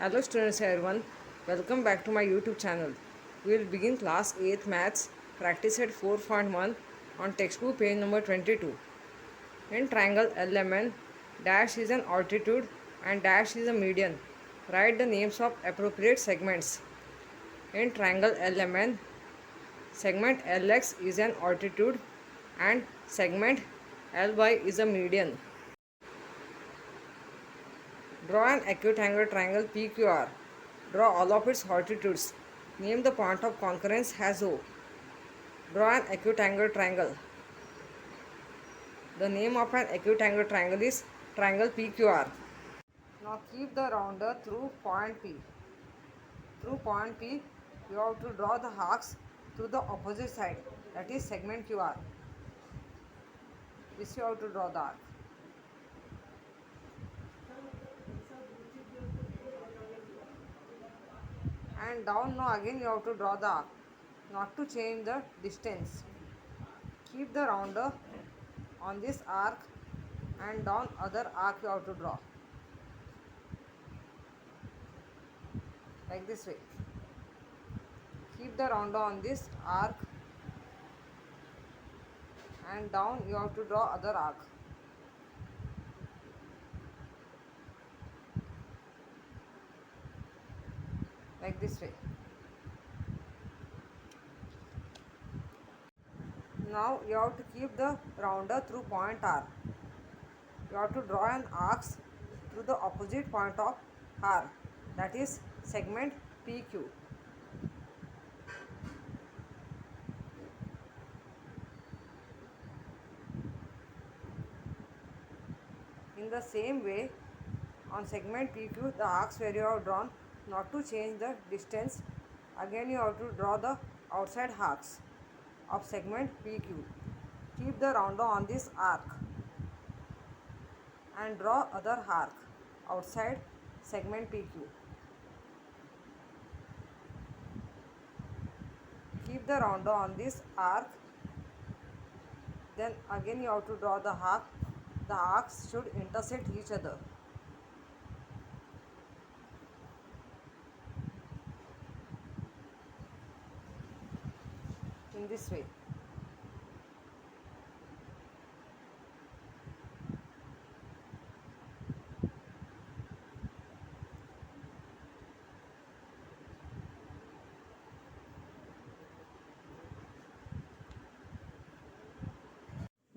Hello students everyone, welcome back to my YouTube channel. We will begin class 8th maths practice at 4.1 on textbook page number 22. In triangle LMN, dash is an altitude and dash is a median. Write the names of appropriate segments. In triangle LMN, segment LX is an altitude and segment LY is a median. Draw an acute angle triangle PQR. Draw all of its altitudes. Name the point of concurrence as O. Draw an acute angle triangle. The name of an acute angle triangle is triangle PQR. Now keep the rounder through point P. Through point P, you have to draw the arcs through the opposite side, that is segment QR. This you have to draw the arc. And down now again you have to draw the arc, not to change the distance. Keep the rounder on this arc and down other arc you have to draw, like this way. Keep the rounder on this arc and down you have to draw other arc, like this way. Now you have to keep the rounder through point R. You have to draw an arc through the opposite point of R, that is segment PQ. In the same way, on segment PQ, the arcs where you have drawn, not to change the distance, again you have to draw the outside arcs of segment PQ. Keep the rounder on this arc and draw other arc outside segment PQ. Keep the rounder on this arc, then again you have to draw the arc. The arcs should intersect each other. In this way.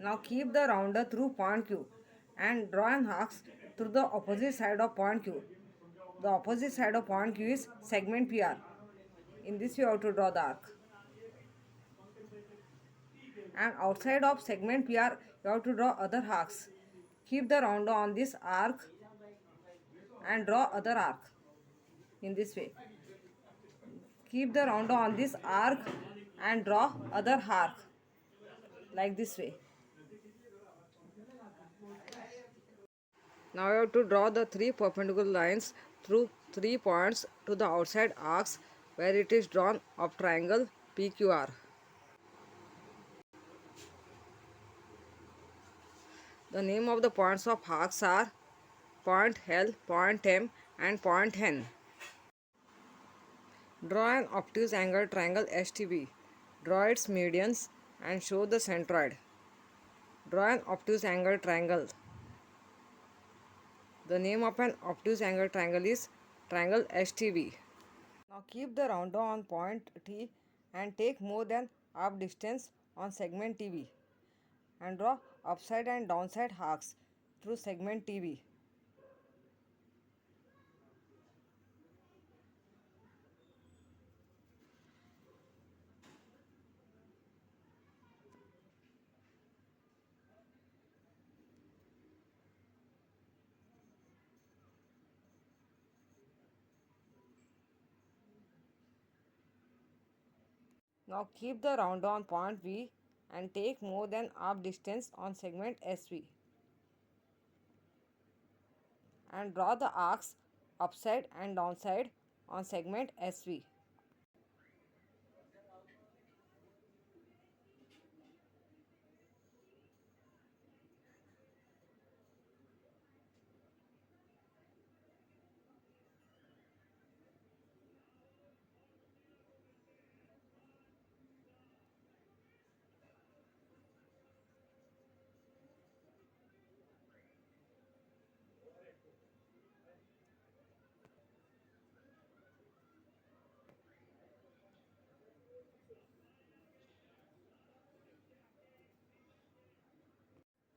Now keep the rounder through point Q and draw an arc through the opposite side of point Q. The opposite side of point Q is segment PR. In this you have to draw the arc. And outside of segment PR you have to draw other arcs. Keep the rounder on this arc and draw other arc. In this way. Keep the rounder on this arc and draw other arc. Like this way. Now you have to draw the three perpendicular lines through 3 points to the outside arcs where it is drawn of triangle PQR. The name of the points of arcs are point L, point M and point N. Draw an obtuse angle triangle STB. Draw its medians and show the centroid. Draw an obtuse angle triangle. The name of an obtuse angle triangle is triangle STB. Now keep the rounder on point T and take more than half distance on segment TB and draw upside and downside arcs through segment TB. Now keep the rounder on point V and take more than half distance on segment SV and draw the arcs upside and downside on segment SV.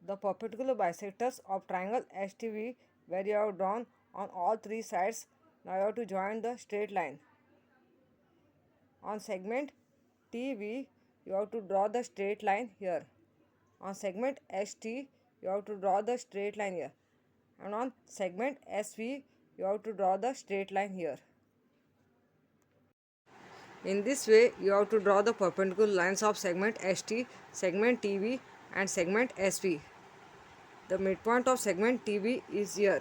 the perpendicular bisectors of triangle STV where you have drawn on all three sides. Now you have to join the straight line. On segment TV, you have to draw the straight line here. On segment ST, you have to draw the straight line here. And on segment SV, you have to draw the straight line here. In this way, you have to draw the perpendicular lines of segment ST, segment TV and segment SV. The midpoint of segment TV is here.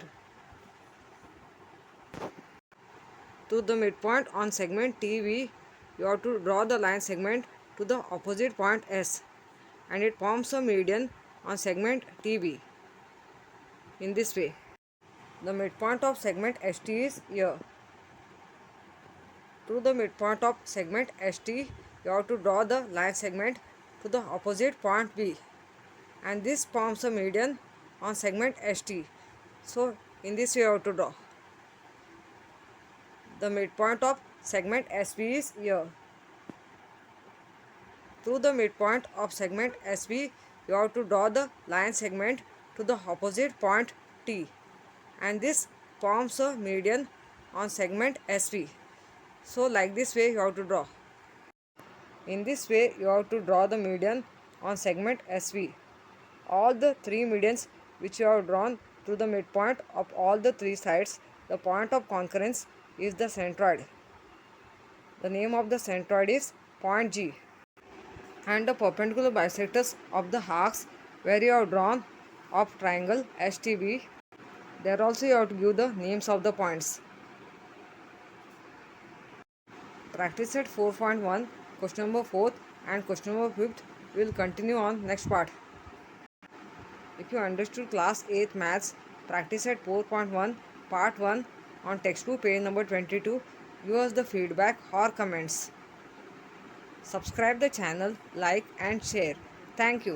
To the midpoint on segment TV, you have to draw the line segment to the opposite point S, and it forms a median on segment TV. In this way, the midpoint of segment ST is here. To the midpoint of segment ST, you have to draw the line segment to the opposite point B, and this forms a median on segment ST. So in this way you have to draw. The midpoint of segment SV is here. To the midpoint of segment SV, you have to draw the line segment to the opposite point T, and this forms a median on segment SV. So like this way you have to draw. In this way you have to draw the median on segment SV. All the three medians which you have drawn to the midpoint of all the three sides, the point of concurrence is the centroid. The name of the centroid is point G. And the perpendicular bisectors of the arcs where you have drawn of triangle STB, there also you have to give the names of the points. Practice set 4.1, question number 4th and question number 5th will continue on next part. If you understood class 8th maths, practice set 4.1 part 1 on textbook page number 22, give us the feedback or comments. Subscribe the channel, like and share. Thank you.